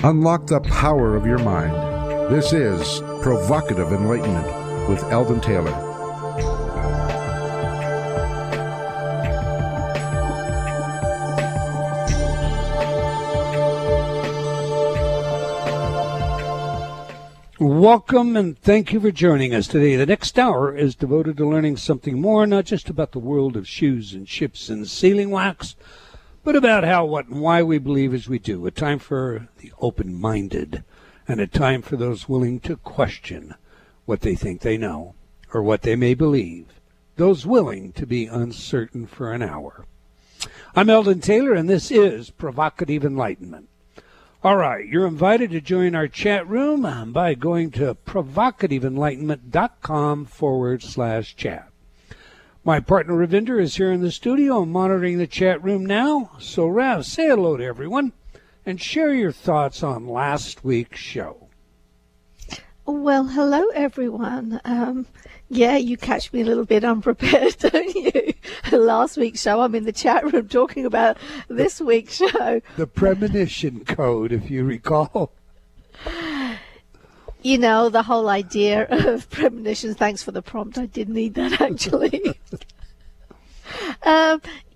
Unlock the power of your mind. This is Provocative Enlightenment with Eldon Taylor. Welcome and thank you for joining us today. The next hour is devoted to learning something more, not just about the world of shoes and ships and sealing wax, but about how, what, and why we believe as we do. A time for the open-minded, and a time for those willing to question what they think they know, or what they may believe. Those willing to be uncertain for an hour. I'm Eldon Taylor, and this is Provocative Enlightenment. All right, you're invited to join our chat room by going to provocativeenlightenment.com/chat. My partner Ravinder is here in the studio monitoring the chat room now. So Rav, say hello to everyone and share your thoughts on last week's show. Well, hello everyone. Yeah, you catch me a little bit unprepared, don't you? Last week's show, I'm in the chat room talking about this week's show. The premonition code, if you recall. You know, the whole idea of premonitions. Thanks for the prompt. I did need that, actually.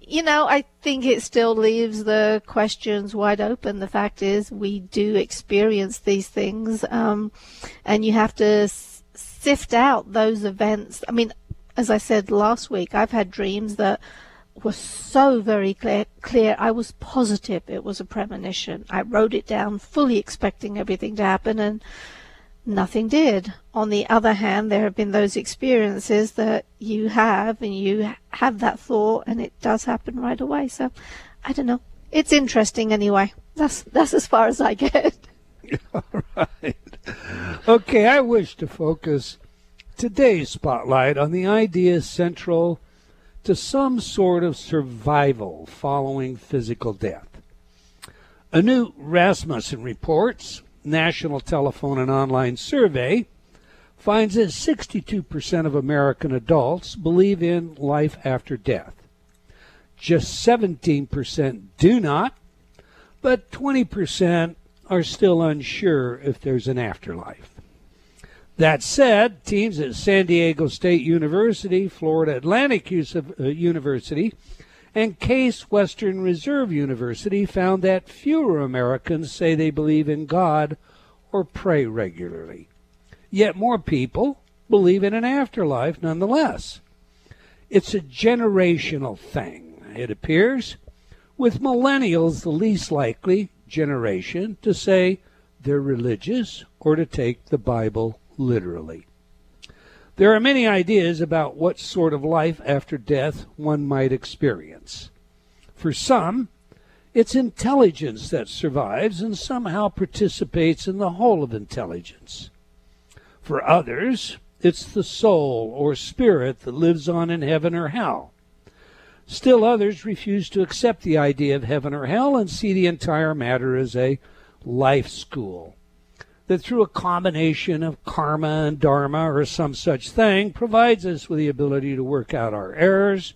You know, I think it still leaves the questions wide open. The fact is, we do experience these things, and you have to sift out those events. I mean, as I said last week, I've had dreams that were so very clear. I was positive it was a premonition. I wrote it down, fully expecting everything to happen, and nothing did. On the other hand, there have been those experiences that you have, and you have that thought, and it does happen right away. So, I don't know. It's interesting anyway. That's as far as I get. All right. Okay, I wish to focus today's spotlight on the idea central to some sort of survival following physical death. A new Rasmussen Reports National Telephone and Online Survey finds that 62% of American adults believe in life after death. Just 17% do not, but 20% are still unsure if there's an afterlife. That said, teams at San Diego State University, Florida Atlantic University, and Case Western Reserve University found that fewer Americans say they believe in God or pray regularly. Yet more people believe in an afterlife nonetheless. It's a generational thing, it appears, with millennials the least likely generation to say they're religious or to take the Bible literally. There are many ideas about what sort of life after death one might experience. For some, it's intelligence that survives and somehow participates in the whole of intelligence. For others, it's the soul or spirit that lives on in heaven or hell. Still others refuse to accept the idea of heaven or hell and see the entire matter as a life school that through a combination of karma and dharma or some such thing provides us with the ability to work out our errors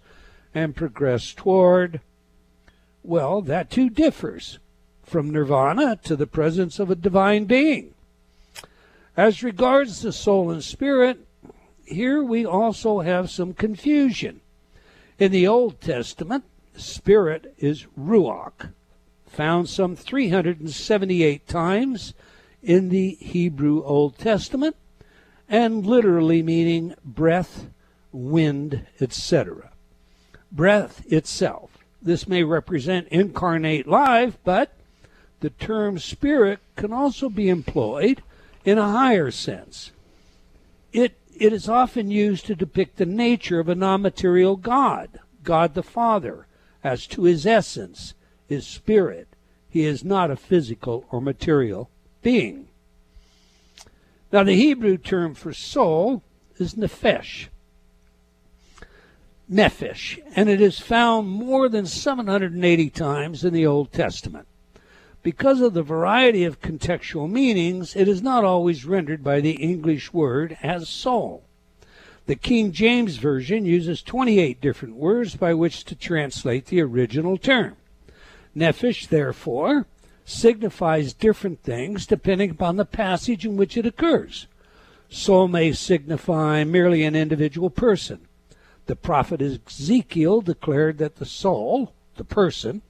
and progress toward, well, that too differs from nirvana to the presence of a divine being. As regards the soul and spirit, here we also have some confusion. In the Old Testament, spirit is ruach, found some 378 times in the Hebrew Old Testament, and literally meaning breath, wind, etc. Breath itself. This may represent incarnate life, but the term spirit can also be employed in a higher sense. It is often used to depict the nature of a non-material God, God the Father, as to his essence, his spirit. He is not a physical or material being. Now, the Hebrew term for soul is nephesh, and it is found more than 780 times in the Old Testament. Because of the variety of contextual meanings, it is not always rendered by the English word as soul. The King James Version uses 28 different words by which to translate the original term. Nephesh, therefore, signifies different things depending upon the passage in which it occurs. Soul may signify merely an individual person. The prophet Ezekiel declared that the soul, the person,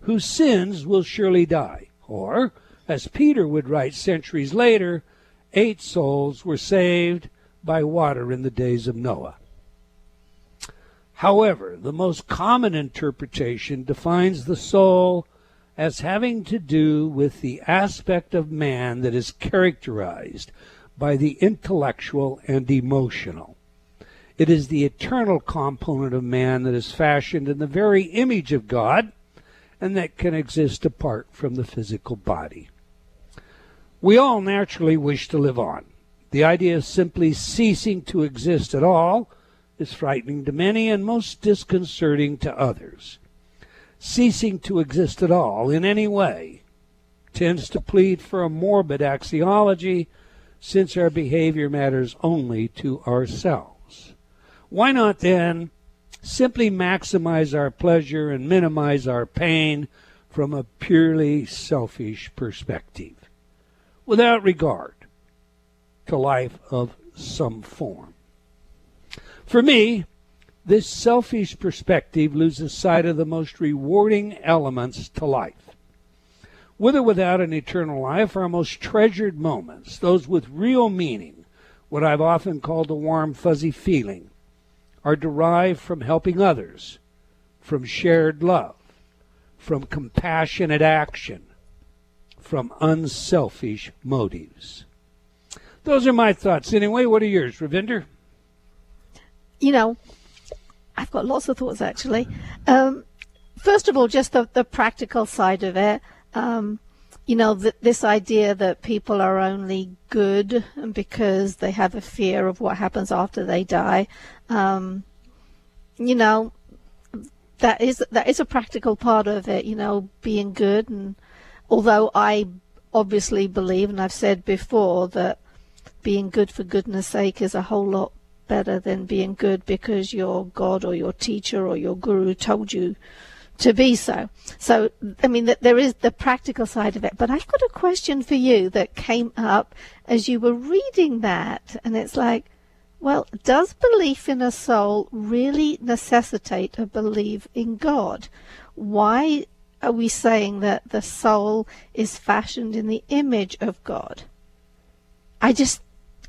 whose sins will surely die. Or, as Peter would write centuries later, 8 souls were saved by water in the days of Noah. However, the most common interpretation defines the soul as having to do with the aspect of man that is characterized by the intellectual and emotional. It is the eternal component of man that is fashioned in the very image of God and that can exist apart from the physical body. We all naturally wish to live on. The idea of simply ceasing to exist at all is frightening to many and most disconcerting to others. Ceasing to exist at all in any way tends to plead for a morbid axiology, since our behavior matters only to ourselves. Why not then simply maximize our pleasure and minimize our pain from a purely selfish perspective, without regard to life of some form? For me, this selfish perspective loses sight of the most rewarding elements to life. With or without an eternal life, our most treasured moments, those with real meaning, what I've often called a warm, fuzzy feeling, are derived from helping others, from shared love, from compassionate action, from unselfish motives. Those are my thoughts. Anyway, what are yours, Ravinder? You know, I've got lots of thoughts, actually. First of all, just the practical side of it. This idea that people are only good because they have a fear of what happens after they die. That is a practical part of it, being good. And although I obviously believe, and I've said before, that being good for goodness sake is a whole lot better than being good because your God or your teacher or your guru told you to be so. So, there is the practical side of it. But I've got a question for you that came up as you were reading that. And it's like, well, does belief in a soul really necessitate a belief in God? Why are we saying that the soul is fashioned in the image of God? I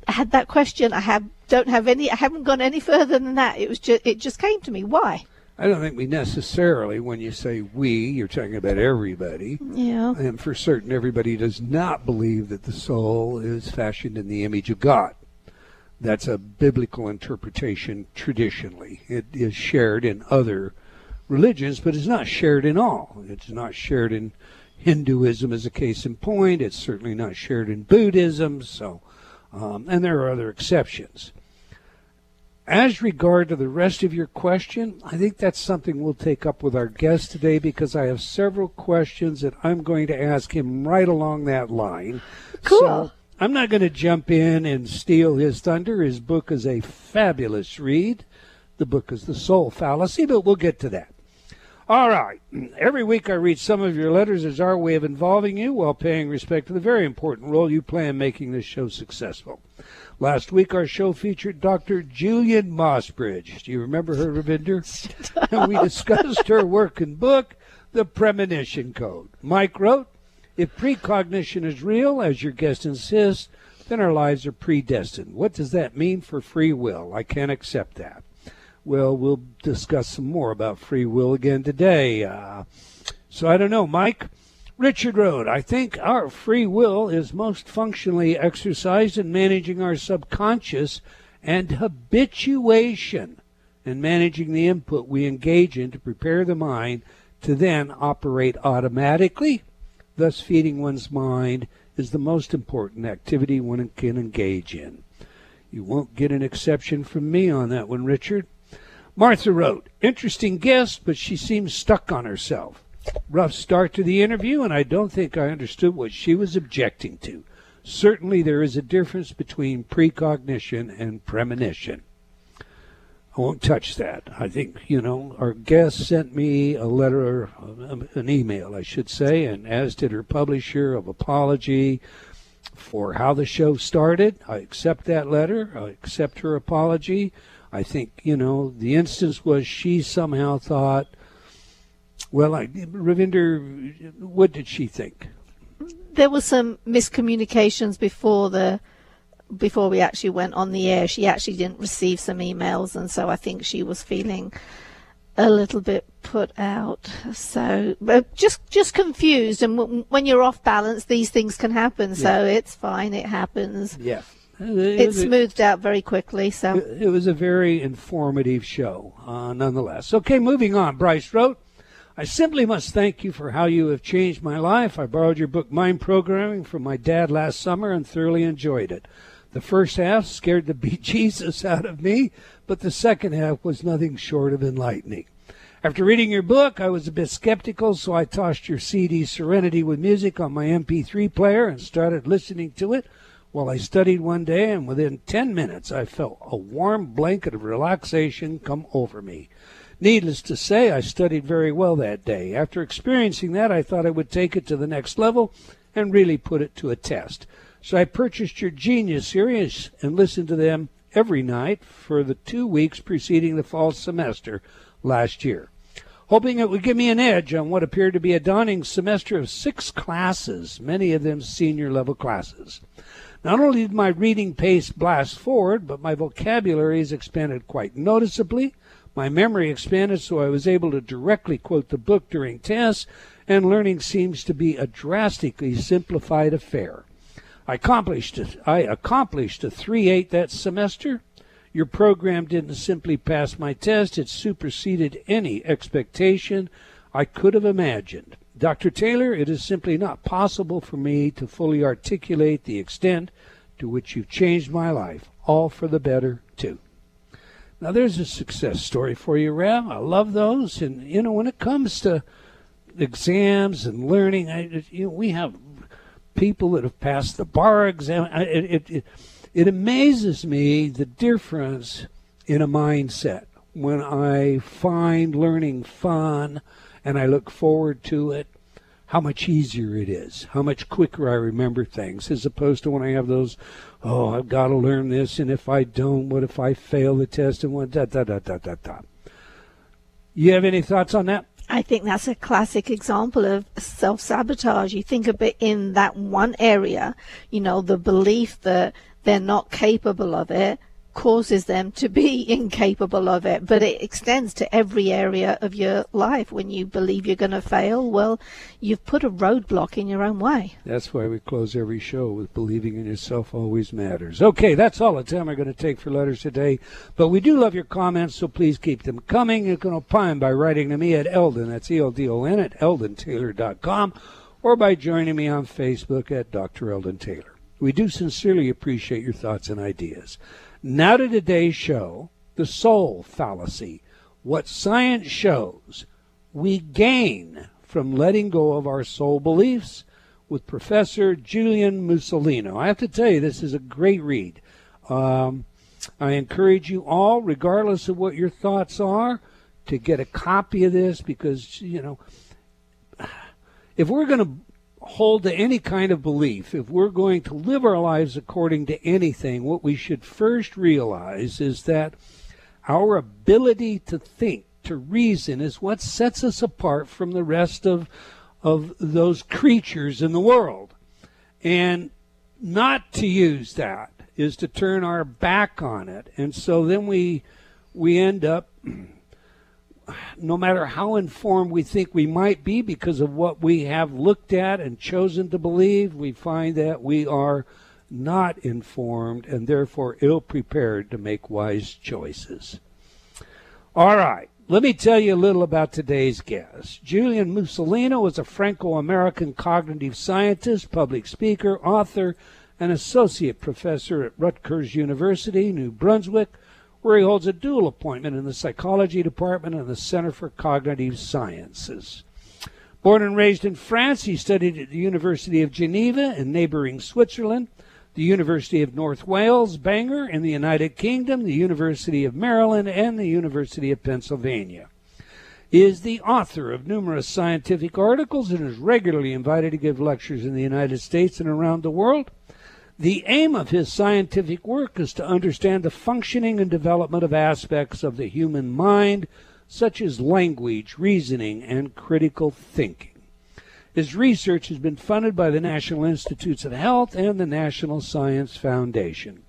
had that question. I haven't gone any further than that. It just came to me. Why? I don't think we necessarily, when you say we, you're talking about everybody. Yeah. And for certain, everybody does not believe that the soul is fashioned in the image of God. That's a biblical interpretation traditionally. It is shared in other religions, but it's not shared in all. It's not shared in Hinduism as a case in point. It's certainly not shared in Buddhism. So, and there are other exceptions. As regard to the rest of your question, I think that's something we'll take up with our guest today, because I have several questions that I'm going to ask him right along that line. Cool. So I'm not going to jump in and steal his thunder. His book is a fabulous read. The book is The Soul Fallacy, but we'll get to that. All right. Every week I read some of your letters as our way of involving you while paying respect to the very important role you play in making this show successful. Last week our show featured Dr. Julian Mossbridge. Do you remember her, Ravinder? And we discussed her work and book, The Premonition Code. Mike wrote, if precognition is real, as your guest insists, then our lives are predestined. What does that mean for free will? I can't accept that. Well, we'll discuss some more about free will again today. So I don't know, Mike. Richard wrote, I think our free will is most functionally exercised in managing our subconscious and habituation and managing the input we engage in to prepare the mind to then operate automatically. Thus, feeding one's mind is the most important activity one can engage in. You won't get an exception from me on that one, Richard. Martha wrote, interesting guest, but she seems stuck on herself. Rough start to the interview, and I don't think I understood what she was objecting to. Certainly there is a difference between precognition and premonition. I won't touch that. I think, our guest sent me a letter, an email, I should say, and as did her publisher, of apology for how the show started. I accept that letter. I accept her apology. I think, the instance was she somehow thought, well, Ravinder, what did she think? There was some miscommunications before we actually went on the air. She actually didn't receive some emails, and so I think she was feeling a little bit put out. So just confused, and when you're off balance, these things can happen. So it's fine. It happens. Yeah. It smoothed out very quickly. So it was a very informative show, nonetheless. Okay, moving on. Bryce wrote, I simply must thank you for how you have changed my life. I borrowed your book, Mind Programming, from my dad last summer and thoroughly enjoyed it. The first half scared the bejesus out of me, but the second half was nothing short of enlightening. After reading your book, I was a bit skeptical, so I tossed your CD, Serenity with Music, on my MP3 player and started listening to it while I studied one day, and within 10 minutes I felt a warm blanket of relaxation come over me. Needless to say, I studied very well that day. After experiencing that, I thought I would take it to the next level and really put it to a test. So I purchased your Genius series and listened to them every night for the 2 weeks preceding the fall semester last year, hoping it would give me an edge on what appeared to be a daunting semester of 6 classes, many of them senior-level classes. Not only did my reading pace blast forward, but my vocabulary has expanded quite noticeably. My memory expanded so I was able to directly quote the book during tests, and learning seems to be a drastically simplified affair. I accomplished a 3.8 that semester. Your program didn't simply pass my test, it superseded any expectation I could have imagined. Dr. Taylor, it is simply not possible for me to fully articulate the extent to which you've changed my life, all for the better, too. Now, there's a success story for you, Rav. I love those. And, when it comes to exams and learning, we have people that have passed the bar exam. It amazes me the difference in a mindset when I find learning fun and I look forward to it, how much easier it is, how much quicker I remember things, as opposed to when I have those, I've got to learn this, and if I don't, what if I fail the test, and what, You have any thoughts on that? I think that's a classic example of self-sabotage. You think of it in that one area, the belief that they're not capable of it causes them to be incapable of it, but it extends to every area of your life. When you believe you're going to fail, well, you've put a roadblock in your own way. That's why we close every show with believing in yourself always matters. Okay, that's all the time we're going to take for letters today, but we do love your comments, so please keep them coming. You can opine by writing to me at Eldon, that's ELDON, at eldontaylor.com, or by joining me on Facebook at Dr. Eldon Taylor. We do sincerely appreciate your thoughts and ideas. Now to today's show, the soul fallacy, what science shows we gain from letting go of our soul beliefs, with Professor Julien Musolino. I have to tell you, this is a great read. I encourage you all, regardless of what your thoughts are, to get a copy of this, because, if we're going to hold to any kind of belief, if we're going to live our lives according to anything, what we should first realize is that our ability to think, to reason, is what sets us apart from the rest of those creatures in the world. And not to use that is to turn our back on it. And so then we end up, no matter how informed we think we might be because of what we have looked at and chosen to believe, we find that we are not informed and therefore ill-prepared to make wise choices. All right, let me tell you a little about today's guest. Julien Musolino is a Franco-American cognitive scientist, public speaker, author, and associate professor at Rutgers University, New Brunswick, where he holds a dual appointment in the psychology department and the Center for Cognitive Sciences. Born and raised in France, he studied at the University of Geneva in neighboring Switzerland. the University of North Wales, Bangor in the United Kingdom, the University of Maryland, and the University of Pennsylvania. He is the author of numerous scientific articles and is regularly invited to give lectures in the United States and around the world. The aim of his scientific work is to understand the functioning and development of aspects of the human mind, such as language, reasoning, and critical thinking. His research has been funded by the National Institutes of Health and the National Science Foundation.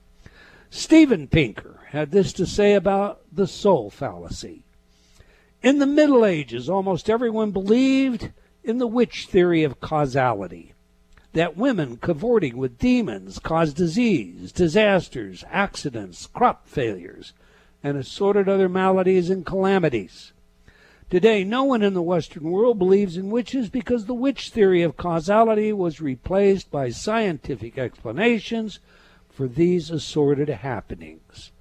Steven Pinker had this to say about the soul fallacy. In the Middle Ages, almost everyone believed in the witch theory of causality, that women cavorting with demons cause disease, disasters, accidents, crop failures, and assorted other maladies and calamities. Today, no one in the Western world believes in witches because the witch theory of causality was replaced by scientific explanations for these assorted happenings.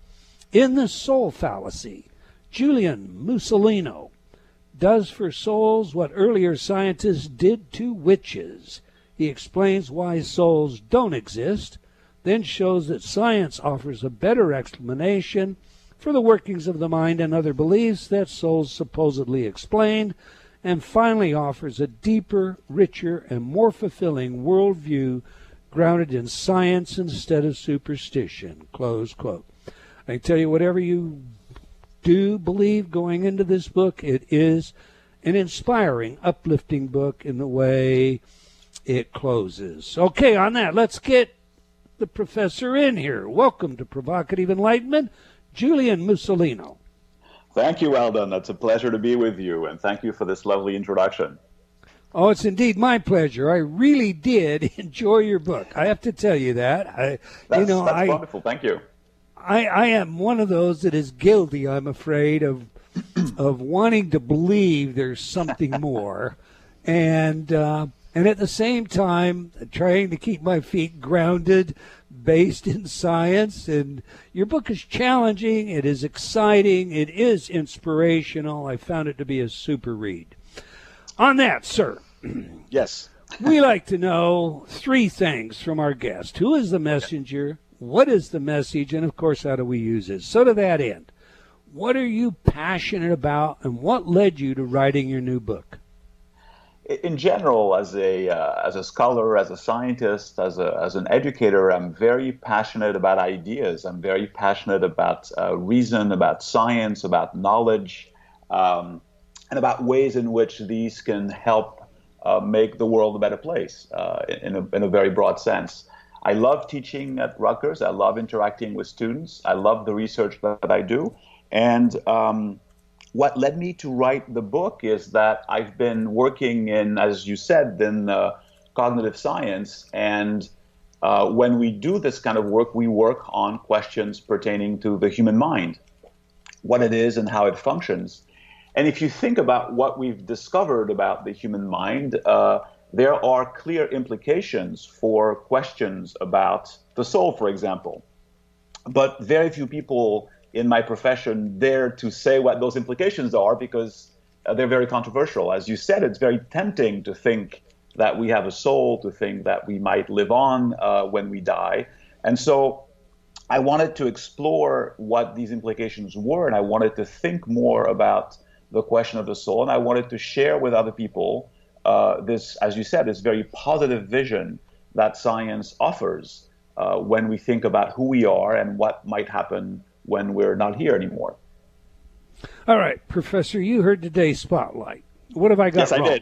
In the soul fallacy, Julien Musolino does for souls what earlier scientists did to witches. He explains why souls don't exist, then shows that science offers a better explanation for the workings of the mind and other beliefs that souls supposedly explain, and finally offers a deeper, richer, and more fulfilling worldview grounded in science instead of superstition. Close quote. I can tell you, whatever you do believe going into this book, it is an inspiring, uplifting book in the way it closes. Okay, on that, let's get the professor in here. Welcome to Provocative Enlightenment, Julien Musolino. Thank you, Eldon. It's a pleasure to be with you, and thank you for this lovely introduction. Oh, it's indeed my pleasure. I really did enjoy your book. I have to tell you that. That's wonderful. Thank you. I am one of those that is guilty, I'm afraid, of wanting to believe there's something more, and at the same time trying to keep my feet grounded, based in science. And your book is challenging, it is exciting, it is inspirational. I found it to be a super read. On that, sir. Yes. We like to know three things from our guest. Who is the messenger? What is the message? And, of course, how do we use it? So to that end, what are you passionate about, and what led you to writing your new book? In general, as a scholar, as a scientist, as an educator, I'm very passionate about ideas. I'm very passionate about reason, about science, about knowledge, and about ways in which these can help make the world a better place in a very broad sense. I love teaching at Rutgers. I love interacting with students. I love the research that I do. And what led me to write the book is that I've been working in, as you said, in cognitive science. And when we do this kind of work, we work on questions pertaining to the human mind, what it is and how it functions. And if you think about what we've discovered about the human mind, there are clear implications for questions about the soul, for example. But very few people in my profession dare to say what those implications are because they're very controversial. As you said, it's very tempting to think that we have a soul, to think that we might live on when we die. And so I wanted to explore what these implications were, and I wanted to think more about the question of the soul, and I wanted to share with other people this, as you said, this very positive vision that science offers when we think about who we are and what might happen when we're not here anymore. All right, Professor, you heard today's spotlight. What have I got wrong? Yes,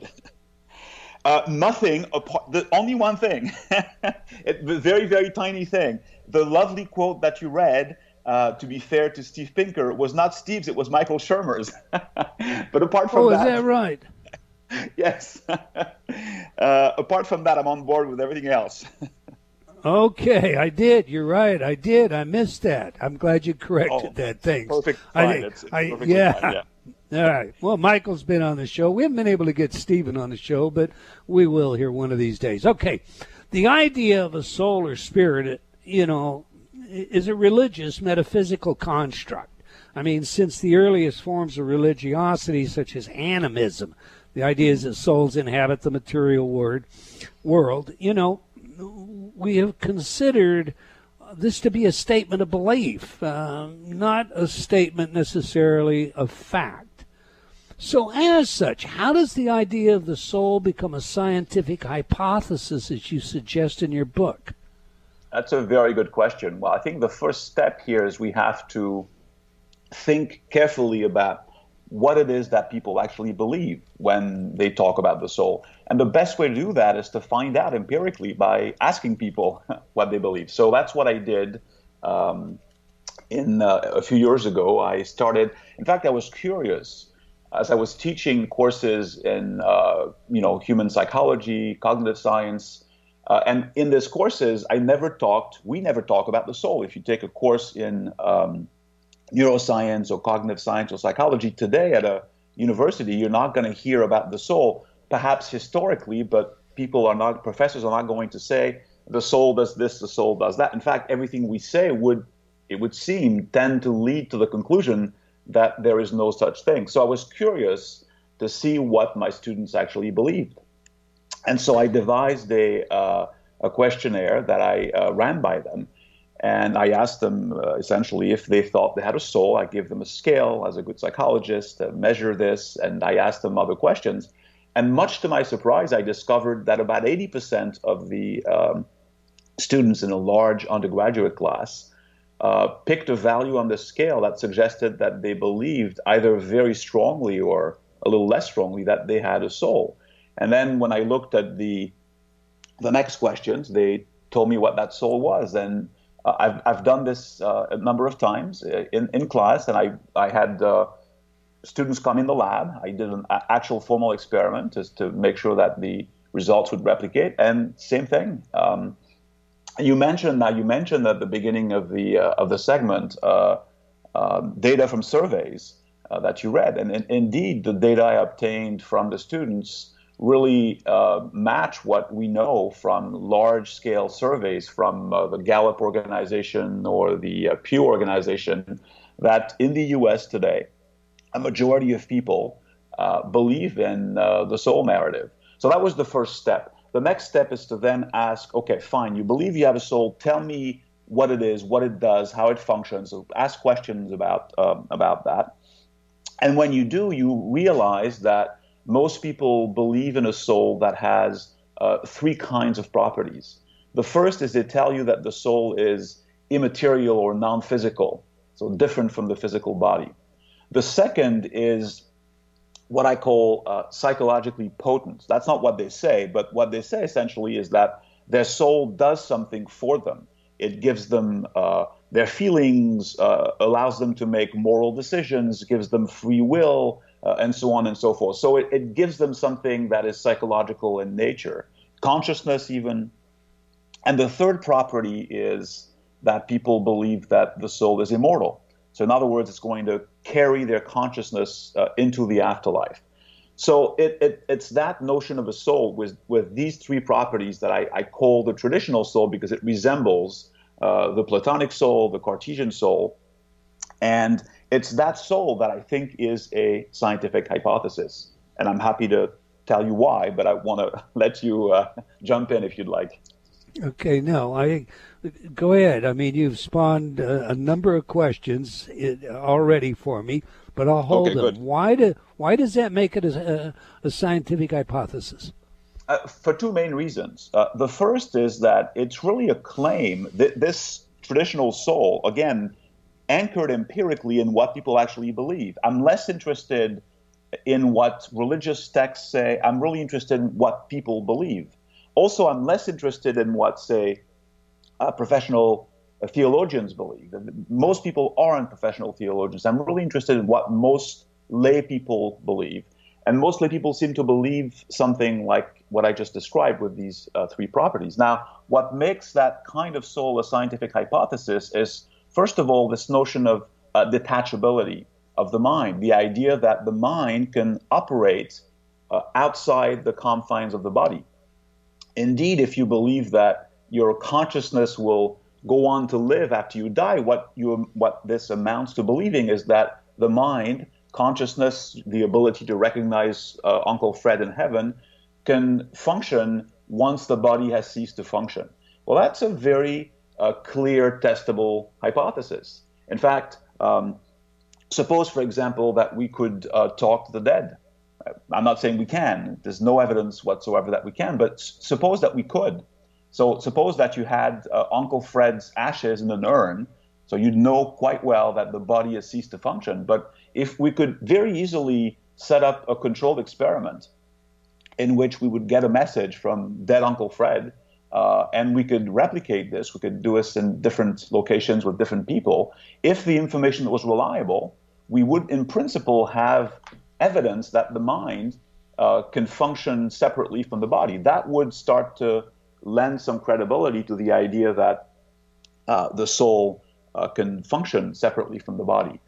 I did. Nothing, only one thing, the very, very tiny thing. The lovely quote that you read, to be fair to Steve Pinker, was not Steve's, it was Michael Shermer's. But apart from that... Oh, is that right? Yes. Apart from that, I'm on board with everything else. Okay, I did. You're right. I did. I missed that. I'm glad you corrected that. Thanks. Perfect. Fine. It's perfectly yeah. fine, yeah. All right. Well, Michael's been on the show. We haven't been able to get Stephen on the show, but we will here one of these days. Okay. The idea of a soul or spirit, is a religious metaphysical construct. I mean, since the earliest forms of religiosity, such as animism, the idea is that souls inhabit the material world, we have considered this to be a statement of belief, not a statement necessarily of fact. So as such, how does the idea of the soul become a scientific hypothesis, as you suggest in your book? That's a very good question. Well, I think the first step here is we have to think carefully about what it is that people actually believe when they talk about the soul. And the best way to do that is to find out empirically by asking people what they believe. So that's what I did a few years ago. I started, in fact, I was curious as I was teaching courses in human psychology, cognitive science, and in these courses, we never talk about the soul. If you take a course in neuroscience or cognitive science or psychology today at a university, you're not going to hear about the soul, perhaps historically, but professors are not going to say the soul does this, the soul does that. In fact, everything we say would seem tend to lead to the conclusion that there is no such thing. So I was curious to see what my students actually believed. And so I devised a questionnaire that I ran by them. And I asked them essentially if they thought they had a soul. I gave them a scale as a good psychologist to measure this, and I asked them other questions. And much to my surprise, I discovered that about 80% of the students in a large undergraduate class picked a value on the scale that suggested that they believed either very strongly or a little less strongly that they had a soul. And then when I looked at the next questions, they told me what that soul was. And I've done this a number of times in class, and I had students come in the lab. I did an actual formal experiment just to make sure that the results would replicate, and same thing. You mentioned at the beginning of the segment data from surveys that you read, and indeed the data I obtained from the students really match what we know from large-scale surveys from the Gallup organization or the Pew organization, that in the U.S. today, a majority of people believe in the soul narrative. So that was the first step. The next step is to then ask, okay, fine, you believe you have a soul. Tell me what it is, what it does, how it functions. So ask questions about that. And when you do, you realize that most people believe in a soul that has three kinds of properties. The first is they tell you that the soul is immaterial or non-physical, so different from the physical body. The second is what I call psychologically potent. That's not what they say, but what they say essentially is that their soul does something for them. It gives them their feelings, allows them to make moral decisions, gives them free will, and so on and so forth. So it gives them something that is psychological in nature, consciousness even. And the third property is that people believe that the soul is immortal. So in other words, it's going to carry their consciousness into the afterlife. So it's that notion of a soul with these three properties that I call the traditional soul, because it resembles the Platonic soul, the Cartesian soul. And it's that soul that I think is a scientific hypothesis. And I'm happy to tell you why, but I want to let you jump in if you'd like. Okay, no, go ahead. I mean, you've spawned a number of questions already for me, but I'll hold them. Good. Why does that make it a scientific hypothesis? For two main reasons. The first is that it's really a claim that this traditional soul, again, anchored empirically in what people actually believe. I'm less interested in what religious texts say. I'm really interested in what people believe. Also, I'm less interested in what, say, professional theologians believe. Most people aren't professional theologians. I'm really interested in what most lay people believe. And most lay people seem to believe something like what I just described with these three properties. Now, what makes that kind of soul a scientific hypothesis is, first of all, this notion of detachability of the mind, the idea that the mind can operate outside the confines of the body. Indeed, if you believe that your consciousness will go on to live after you die, what this amounts to believing is that the mind, consciousness, the ability to recognize Uncle Fred in heaven, can function once the body has ceased to function. Well, that's a very clear, testable hypothesis. In fact, suppose, for example, that we could talk to the dead. I'm not saying we can. There's no evidence whatsoever that we can, but suppose that we could. So suppose that you had Uncle Fred's ashes in an urn, so you'd know quite well that the body has ceased to function. But if we could very easily set up a controlled experiment in which we would get a message from dead Uncle Fred, and we could replicate this, we could do this in different locations with different people. If the information was reliable, we would in principle have evidence that the mind can function separately from the body. That would start to lend some credibility to the idea that the soul can function separately from the body.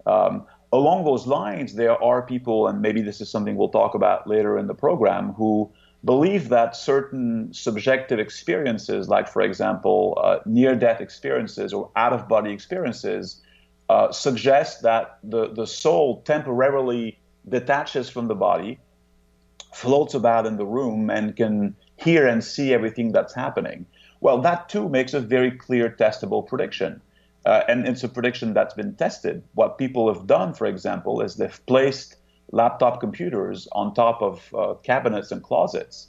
Along those lines, there are people, and maybe this is something we'll talk about later in the program, who believe that certain subjective experiences, like, for example, near-death experiences or out-of-body experiences, suggest that the soul temporarily detaches from the body, floats about in the room, and can hear and see everything that's happening. Well, that too makes a very clear, testable prediction. And it's a prediction that's been tested. What people have done, for example, is they've placed laptop computers on top of cabinets and closets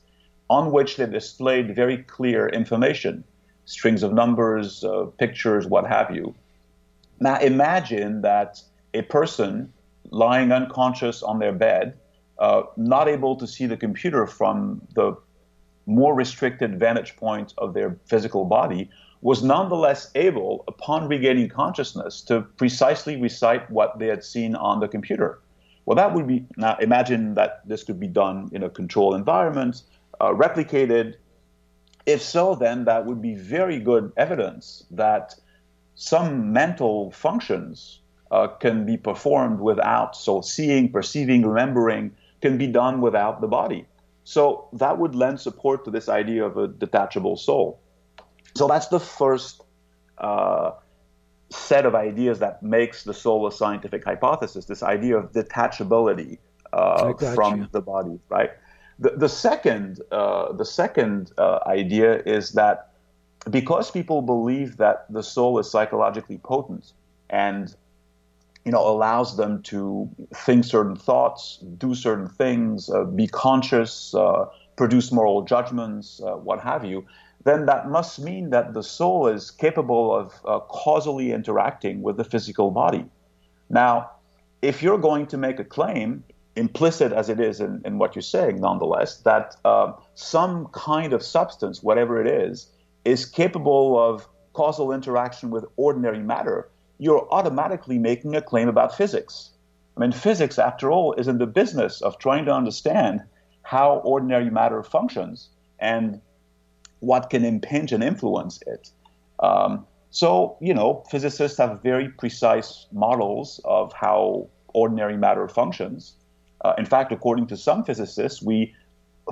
on which they displayed very clear information, strings of numbers, pictures, what have you. Now imagine that a person lying unconscious on their bed, not able to see the computer from the more restricted vantage point of their physical body, was nonetheless able, upon regaining consciousness, to precisely recite what they had seen on the computer. Well, that would be, now imagine that this could be done in a controlled environment, replicated. If so, then that would be very good evidence that some mental functions can be performed without, so seeing, perceiving, remembering can be done without the body. So that would lend support to this idea of a detachable soul. So that's the first set of ideas that makes the soul a scientific hypothesis, this idea of detachability from the body, right? The second idea is that because people believe that the soul is psychologically potent and allows them to think certain thoughts, do certain things, be conscious, produce moral judgments, what have you, then that must mean that the soul is capable of causally interacting with the physical body. Now, if you're going to make a claim, implicit as it is in what you're saying, nonetheless, that some kind of substance, whatever it is capable of causal interaction with ordinary matter, you're automatically making a claim about physics. I mean, physics, after all, is in the business of trying to understand how ordinary matter functions and what can impinge and influence it. So, physicists have very precise models of how ordinary matter functions. In fact, according to some physicists, we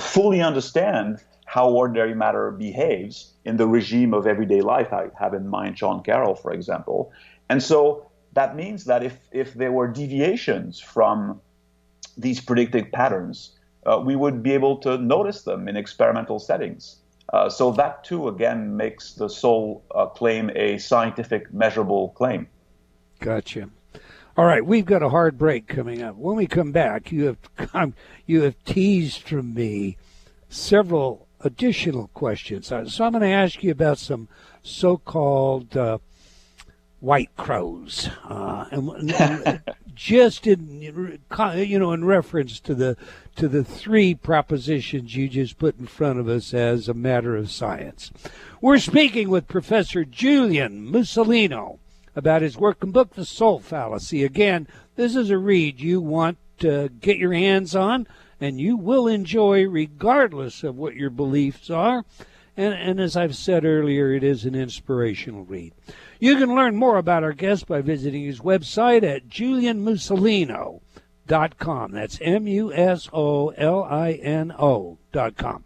fully understand how ordinary matter behaves in the regime of everyday life. I have in mind Sean Carroll, for example. And so that means that if there were deviations from these predicted patterns, we would be able to notice them in experimental settings. So that, too, again, makes the soul claim a scientific, measurable claim. Gotcha. All right, we've got a hard break coming up. When we come back, you have teased from me several additional questions. So I'm going to ask you about some so-called white crows, and just in reference to the three propositions you just put in front of us as a matter of science. We're speaking with Professor Julien Musolino about his work and book, The Soul Fallacy. Again, this is a read you want to get your hands on, and you will enjoy regardless of what your beliefs are. And as I've said earlier, it is an inspirational read. You can learn more about our guest by visiting his website at julianmusolino.com. That's MUSOLINO.com.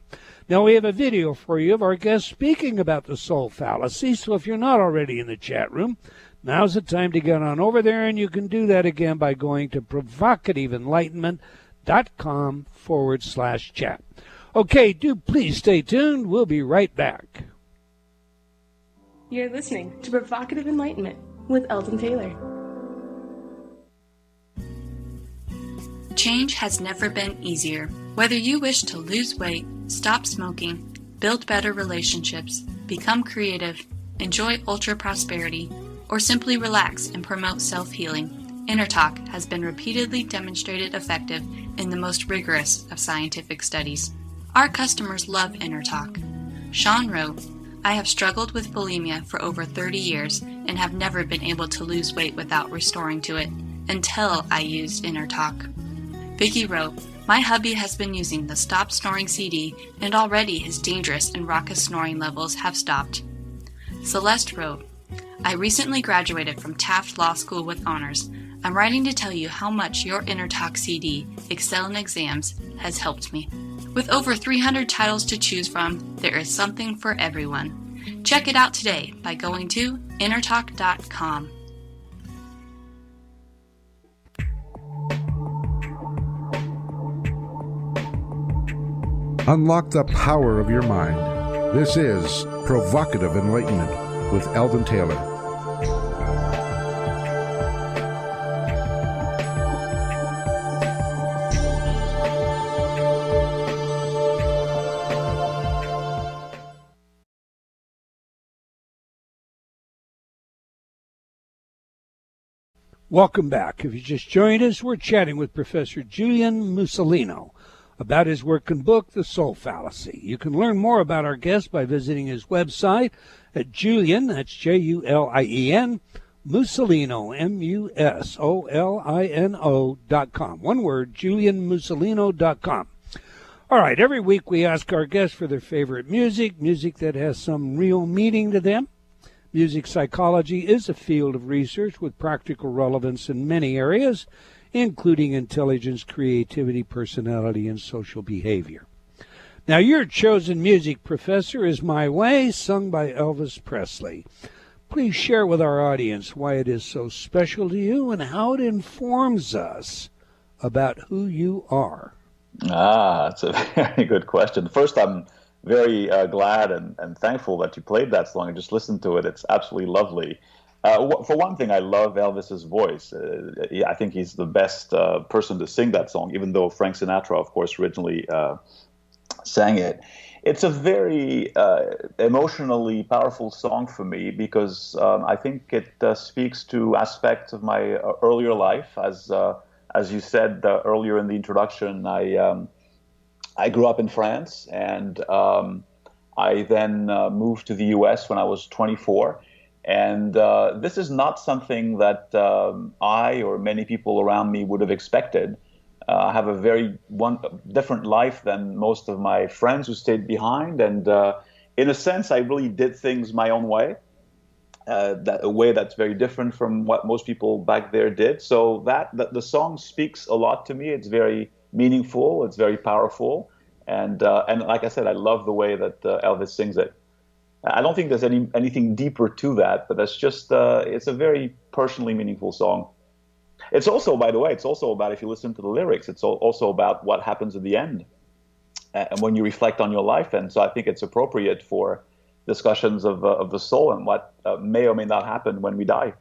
Now, we have a video for you of our guest speaking about the soul fallacy, so if you're not already in the chat room, now's the time to get on over there, and you can do that again by going to provocativeenlightenment.com/chat. Okay, do please stay tuned. We'll be right back. You're listening to Provocative Enlightenment with Eldon Taylor. Change has never been easier. Whether you wish to lose weight, stop smoking, build better relationships, become creative, enjoy ultra prosperity, or simply relax and promote self-healing, InnerTalk has been repeatedly demonstrated effective in the most rigorous of scientific studies. Our customers love InnerTalk. Sean wrote, "I have struggled with bulimia for over 30 years and have never been able to lose weight without restoring to it until I used InnerTalk." Vicky wrote, "My hubby has been using the Stop Snoring CD and already his dangerous and raucous snoring levels have stopped." Celeste wrote, "I recently graduated from Taft Law School with honors. I'm writing to tell you how much your InnerTalk CD, Excel in Exams, has helped me. With over 300 titles to choose from, there is something for everyone. Check it out today by going to innertalk.com. Unlock the power of your mind. This is Provocative Enlightenment with Eldon Taylor. Welcome back. If you just joined us, we're chatting with Professor Julien Musolino about his work and book, The Soul Fallacy. You can learn more about our guest by visiting his website at Julian, that's Julien, Musolino, Musolino.com. One word, JulianMusolino.com. All right, every week we ask our guests for their favorite music that has some real meaning to them. Music psychology is a field of research with practical relevance in many areas, including intelligence, creativity, personality, and social behavior. Now, your chosen music, Professor, is My Way, sung by Elvis Presley. Please share with our audience why it is so special to you and how it informs us about who you are. That's a very good question. First, I'm very glad and thankful that you played that song. I just listened to it. It's absolutely lovely. For one thing, I love Elvis's voice. I think he's the best person to sing that song, even though Frank Sinatra, of course, originally sang it. It's a very emotionally powerful song for me because I think it speaks to aspects of my earlier life. As you said earlier in the introduction, I grew up in France, and I then moved to the U.S. when I was 24. And this is not something that I or many people around me would have expected. I have a very different life than most of my friends who stayed behind. And in a sense, I really did things my own way, a way that's very different from what most people back there did. So that the song speaks a lot to me. It's very meaningful. It's very powerful. And like I said, I love the way that Elvis sings it. I don't think there's anything deeper to that, but that's just, it's a very personally meaningful song. It's also, by the way, it's also about, if you listen to the lyrics, it's also about what happens at the end and when you reflect on your life. And so I think it's appropriate for discussions of the soul and what may or may not happen when we die.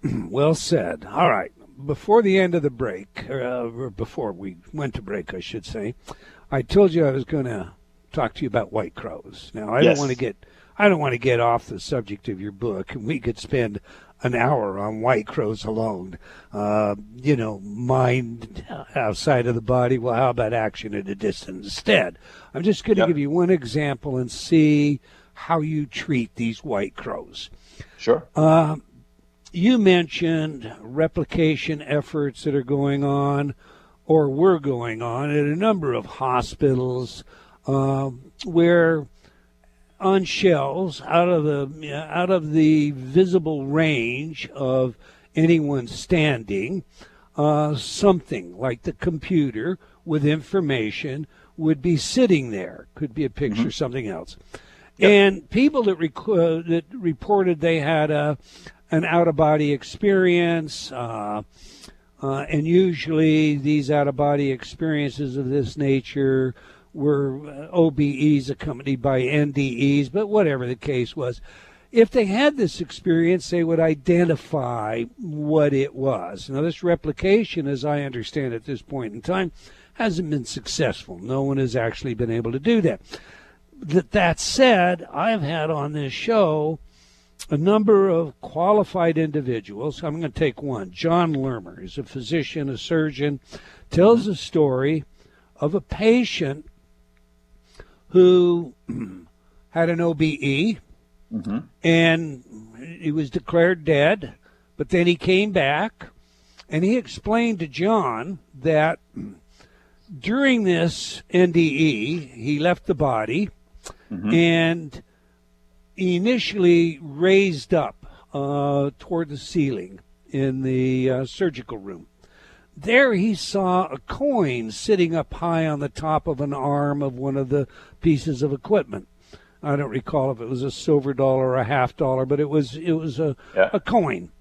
Well said. All right. Before the end of the break, or before we went to break, I should say, I told you I was going to talk to you about white crows. Now, I don't want to get off the subject of your book, and we could spend an hour on white crows alone. Mind outside of the body. Well, how about action at a distance instead? I'm just going to give you one example and see how you treat these white crows. Sure. You mentioned replication efforts that are going on or were going on at a number of hospitals where on shelves out of the visible range of anyone standing, something like the computer with information would be sitting there. Could be a picture, something else. Yep. And people that reported they had an out-of-body experience, And usually these out-of-body experiences of this nature were OBEs accompanied by NDEs, but whatever the case was. If they had this experience, they would identify what it was. Now, this replication, as I understand at this point in time, hasn't been successful. No one has actually been able to do that. That said, I've had on this show a number of qualified individuals. I'm going to take one. John Lermer is a physician, a surgeon, tells a story of a patient who had an OBE, and he was declared dead, but then he came back, and he explained to John that during this NDE, he left the body, and he initially raised up toward the ceiling in the surgical room. There he saw a coin sitting up high on the top of an arm of one of the pieces of equipment. I don't recall if it was a silver dollar or a half dollar, but it was a coin.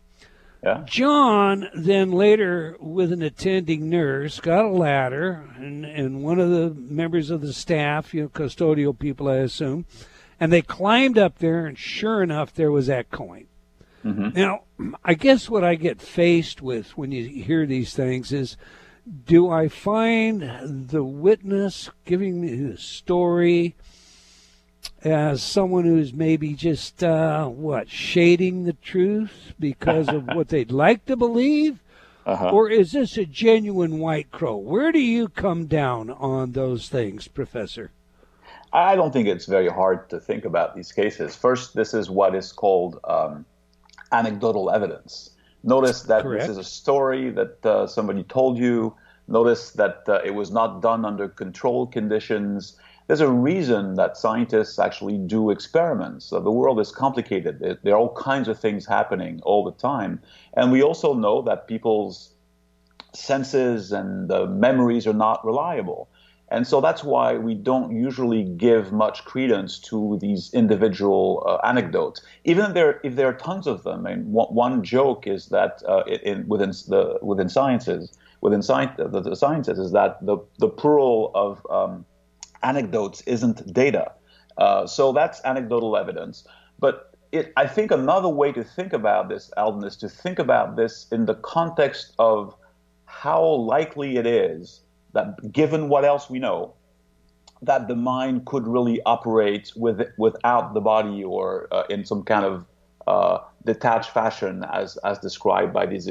Yeah. John then later, with an attending nurse, got a ladder, and one of the members of the staff, custodial people, I assume, and they climbed up there, and sure enough, there was that coin. Now, I guess what I get faced with when you hear these things is, do I find the witness giving me the story as someone who's maybe just, shading the truth because of what they'd like to believe? Or is this a genuine white crow? Where do you come down on those things, Professor? I don't think it's very hard to think about these cases. First, this is what is called anecdotal evidence. Notice that This is a story that somebody told you. Notice that it was not done under controlled conditions. There's a reason that scientists actually do experiments. The world is complicated. There are all kinds of things happening all the time. And we also know that people's senses and memories are not reliable. And so that's why we don't usually give much credence to these individual anecdotes, even if there are tons of them. And one joke is that within the sciences is that the plural of anecdotes isn't data. So that's anecdotal evidence. But I think another way to think about this, Alden, is to think about this in the context of how likely it is that, given what else we know, that the mind could really operate without the body or in some kind of detached fashion, as described by these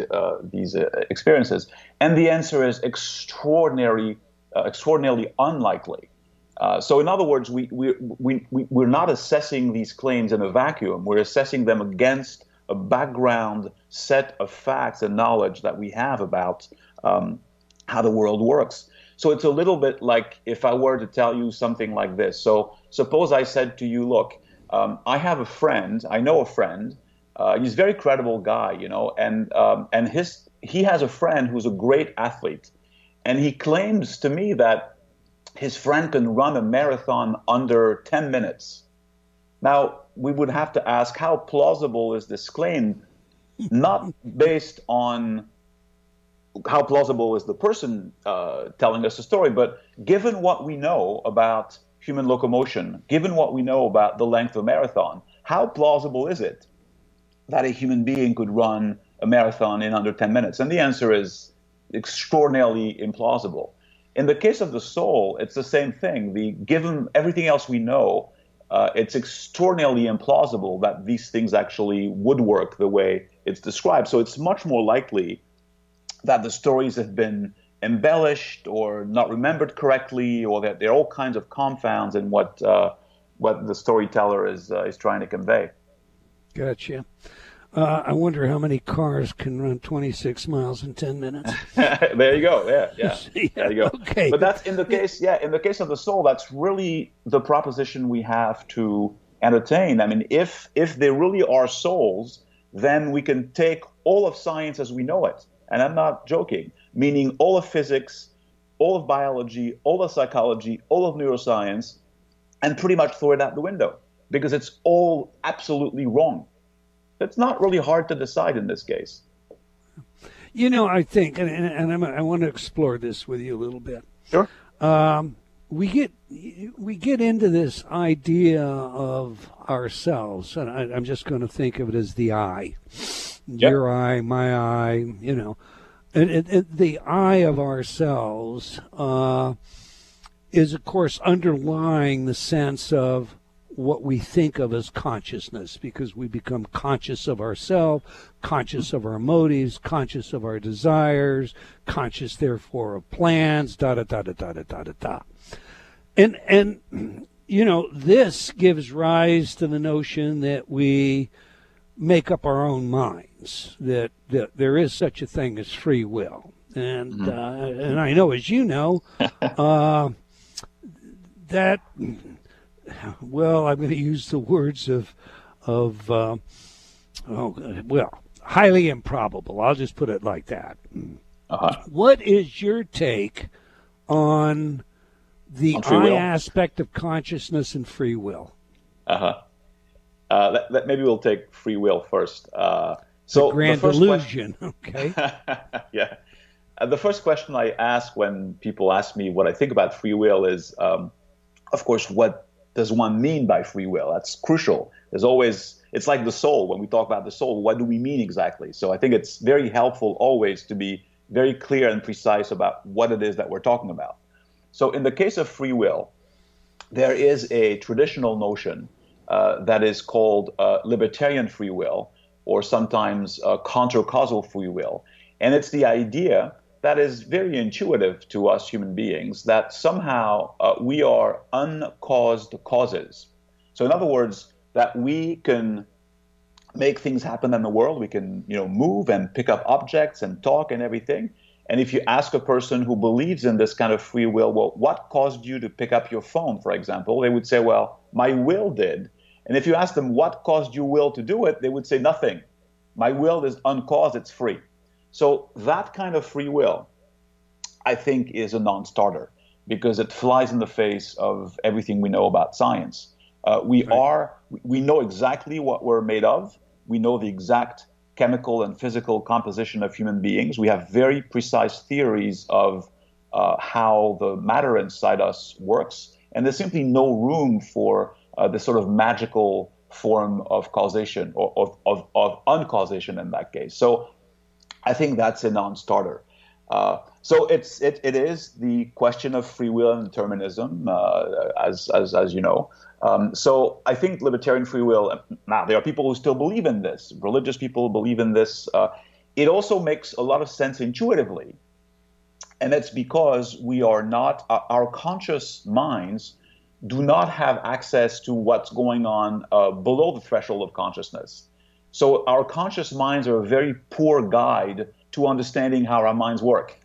experiences. And the answer is extraordinarily unlikely. So, in other words, we're not assessing these claims in a vacuum. We're assessing them against a background set of facts and knowledge that we have about how the world works. So it's a little bit like if I were to tell you something like this. So suppose I said to you, look, I know a friend, he's a very credible guy, and he has a friend who's a great athlete. And he claims to me that his friend can run a marathon under 10 minutes. Now, we would have to ask, how plausible is this claim? Not based on how plausible is the person telling us the story, but given what we know about human locomotion, given what we know about the length of a marathon, how plausible is it that a human being could run a marathon in under 10 minutes? And the answer is extraordinarily implausible. In the case of the soul, it's the same thing. Given everything else we know, it's extraordinarily implausible that these things actually would work the way it's described. So it's much more likely that the stories have been embellished or not remembered correctly, or that there are all kinds of confounds in what the storyteller is trying to convey. Gotcha. I wonder how many cars can run 26 miles in 10 minutes. There you go. Yeah. There you go. Okay. But that's in the case. Yeah, in the case of the soul, that's really the proposition we have to entertain. I mean, if there really are souls, then we can take all of science as we know it. And I'm not joking, meaning all of physics, all of biology, all of psychology, all of neuroscience, and pretty much throw it out the window because it's all absolutely wrong. It's not really hard to decide in this case. I think, and I want to explore this with you a little bit. Sure. We get into this idea of ourselves, and I'm just going to think of it as the I. Yep. Your I, my I, and the I of ourselves is, of course, underlying the sense of what we think of as consciousness, because we become conscious of ourselves, conscious of our motives, conscious of our desires, conscious, therefore, of plans, da-da-da-da-da-da-da-da. And this gives rise to the notion that we make up our own minds, that there is such a thing as free will. And and I know, as you know, that, well, I'm going to use the words of highly improbable. I'll just put it like that. What is your take on the I aspect of consciousness and free will? Maybe we'll take free will first. So the grand illusion, okay? Yeah. The first question I ask when people ask me what I think about free will is, of course, what does one mean by free will? That's crucial. It's like the soul. When we talk about the soul, what do we mean exactly? So I think it's very helpful always to be very clear and precise about what it is that we're talking about. So in the case of free will, there is a traditional notion that is called libertarian free will, or sometimes counter-causal free will. And it's the idea that is very intuitive to us human beings, that somehow we are uncaused causes. So in other words, that we can make things happen in the world. We can, move and pick up objects and talk and everything. And if you ask a person who believes in this kind of free will, well, what caused you to pick up your phone, for example? They would say, well, my will did. And if you ask them what caused your will to do it, they would say nothing. My will is uncaused, it's free. So that kind of free will, I think, is a non-starter because it flies in the face of everything we know about science. We know exactly what we're made of. We know the exact chemical and physical composition of human beings. We have very precise theories of how the matter inside us works. And there's simply no room for this sort of magical form of causation or of uncausation in that case. So I think that's a non-starter. So it is the question of free will and determinism, as you know. So I think libertarian free will. Now there are people who still believe in this. Religious people believe in this. It also makes a lot of sense intuitively, and it's because we are not our conscious minds do not have access to what's going on below the threshold of consciousness. So our conscious minds are a very poor guide to understanding how our minds work.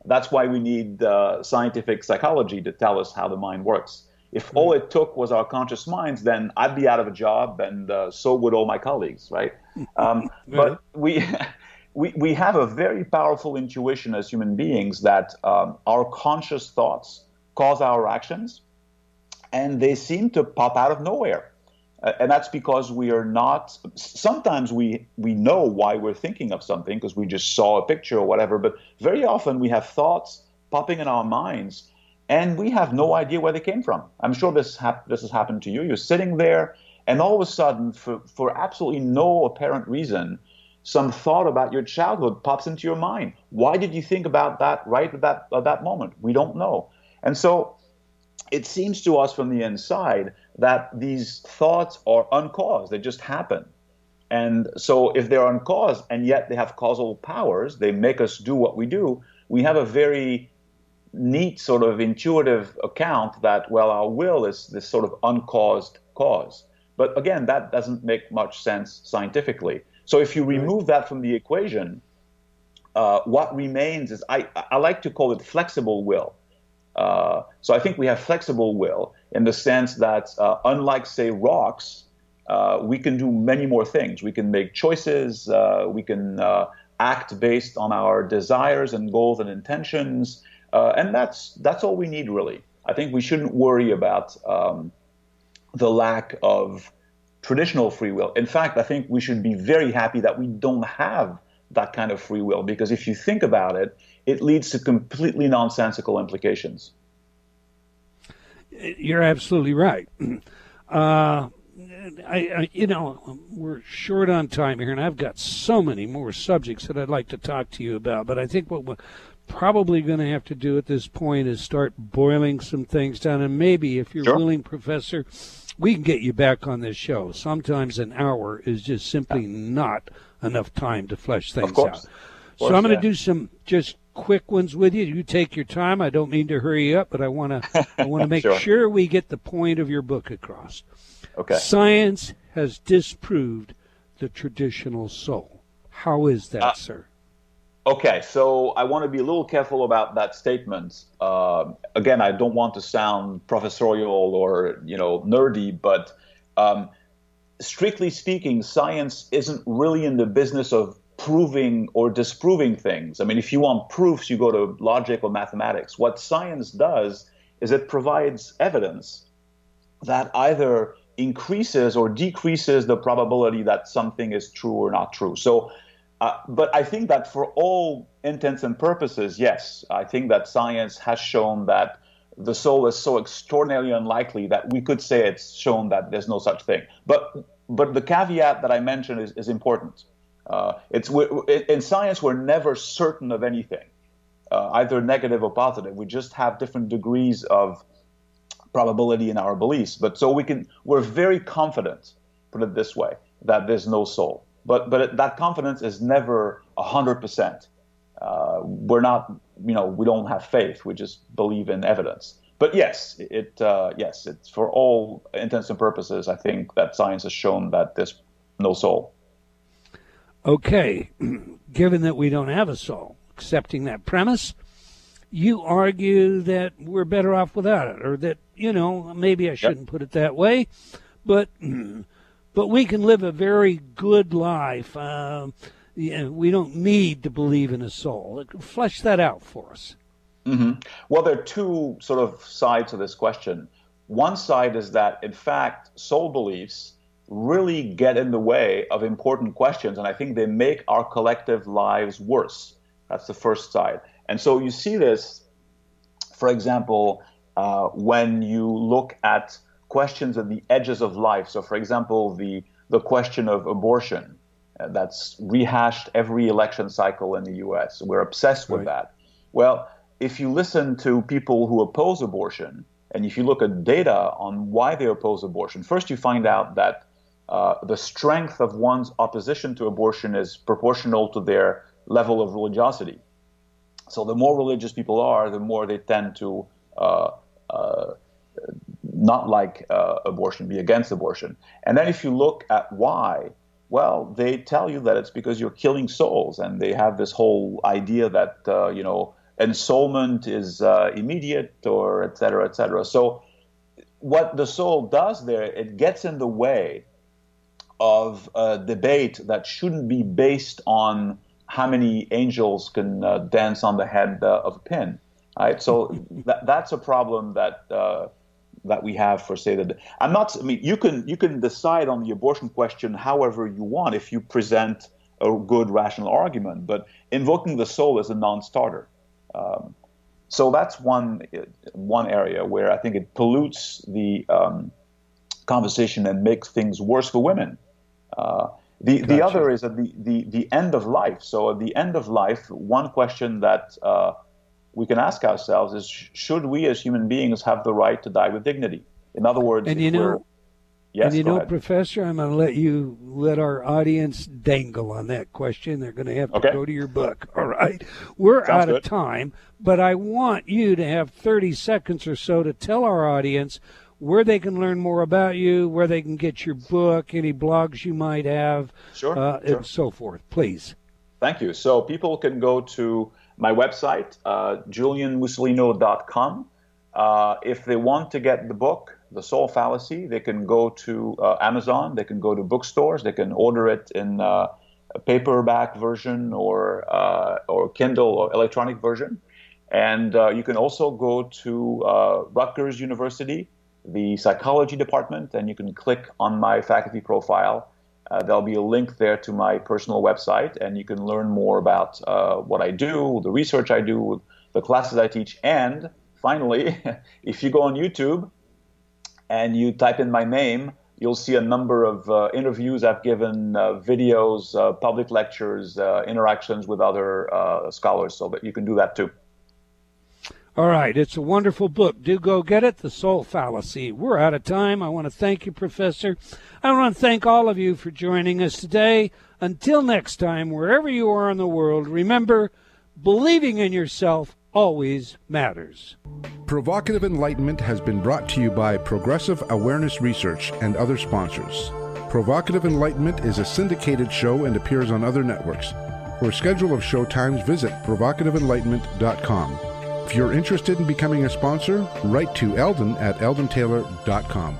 That's why we need scientific psychology to tell us how the mind works. If all it took was our conscious minds, then I'd be out of a job, and so would all my colleagues, right? But we have a very powerful intuition as human beings that our conscious thoughts cause our actions, and they seem to pop out of nowhere. And that's because we are not, sometimes we know why we're thinking of something because we just saw a picture or whatever, but very often we have thoughts popping in our minds and we have no idea where they came from. I'm sure this has happened to you. You're sitting there and all of a sudden, for absolutely no apparent reason, some thought about your childhood pops into your mind. Why did you think about that right at that moment? We don't know. And so it seems to us from the inside that these thoughts are uncaused. They just happen. And so if they're uncaused and yet they have causal powers, they make us do what we do, we have a very neat sort of intuitive account that, well, our will is this sort of uncaused cause. But again, that doesn't make much sense scientifically. So if you remove that from the equation, what remains is, I like to call it flexible will. So I think we have flexible will in the sense that unlike, say, rocks, we can do many more things. We can make choices. We can act based on our desires and goals and intentions. And that's all we need, really. I think we shouldn't worry about the lack of traditional free will. In fact, I think we should be very happy that we don't have that kind of free will, because if you think about it, it leads to completely nonsensical implications. You're absolutely right. We're short on time here, and I've got so many more subjects that I'd like to talk to you about, but I think what we're probably going to have to do at this point is start boiling some things down, and maybe, if you're willing, Professor, we can get you back on this show. Sometimes an hour is just simply not enough time to flesh things out. So I'm going to do some just quick ones with you. You take your time. I don't mean to hurry you up, but I want to make sure we get the point of your book across. Okay. Science has disproved the traditional soul. How is that, sir? Okay, so I want to be a little careful about that statement. Again, I don't want to sound professorial or nerdy, but strictly speaking, science isn't really in the business of proving or disproving things. I mean, if you want proofs, you go to logic or mathematics. What science does is it provides evidence that either increases or decreases the probability that something is true or not true. So, but I think that for all intents and purposes, yes, I think that science has shown that the soul is so extraordinarily unlikely that we could say it's shown that there's no such thing. But the caveat that I mentioned is important. In science, we're never certain of anything, either negative or positive. We just have different degrees of probability in our beliefs. But so we're very confident, put it this way, that there's no soul. But that confidence is never 100%. We're not, we don't have faith. We just believe in evidence. But yes, it's for all intents and purposes, I think that science has shown that there's no soul. Okay, given that we don't have a soul, accepting that premise, you argue that we're better off without it, or that, maybe I shouldn't put it that way, but we can live a very good life. We don't need to believe in a soul. Flesh that out for us. Mm-hmm. Well, there are two sort of sides to this question. One side is that, in fact, soul beliefs really get in the way of important questions, and I think they make our collective lives worse. That's the first side. And so you see this, for example, when you look at questions at the edges of life. So, for example, the question of abortion, that's rehashed every election cycle in the U.S. We're obsessed with that. Well, if you listen to people who oppose abortion, and if you look at data on why they oppose abortion, first you find out that the strength of one's opposition to abortion is proportional to their level of religiosity. So the more religious people are, the more they tend to not like abortion, be against abortion. And then if you look at why, well, they tell you that it's because you're killing souls, and they have this whole idea that, ensoulment is immediate, or et cetera, et cetera. So what the soul does there, it gets in the way of a debate that shouldn't be based on how many angels can dance on the head of a pin. Right? So that's a problem that we have for, say, that. You can decide on the abortion question however you want if you present a good rational argument, but invoking the soul is a non-starter. So that's one area where I think it pollutes the conversation and makes things worse for women. The other is at the end of life. So at the end of life, one question that we can ask ourselves is, should we as human beings have the right to die with dignity? In other words, Professor, I'm going to let our audience dangle on that question. They're going to have to go to your book. All right. We're out of time, but I want you to have 30 seconds or so to tell our audience where they can learn more about you, where they can get your book, any blogs you might have, and so forth. Please. Thank you. So people can go to my website, julianmusolino.com. If they want to get the book, The Soul Fallacy, they can go to Amazon, they can go to bookstores, they can order it in a paperback version or Kindle or electronic version. And you can also go to Rutgers University, the psychology department, and you can click on my faculty profile. there'll be a link there to my personal website, and you can learn more about what I do, the research I do, the classes I teach. And finally, if you go on YouTube and you type in my name, you'll see a number of interviews I've given, videos, public lectures, interactions with other scholars, so that you can do that too. All right, it's a wonderful book. Do go get it, The Soul Fallacy. We're out of time. I want to thank you, Professor. I want to thank all of you for joining us today. Until next time, wherever you are in the world, remember, believing in yourself always matters. Provocative Enlightenment has been brought to you by Progressive Awareness Research and other sponsors. Provocative Enlightenment is a syndicated show and appears on other networks. For a schedule of show times, visit provocativeenlightenment.com. If you're interested in becoming a sponsor, write to Eldon at eldontaylor.com.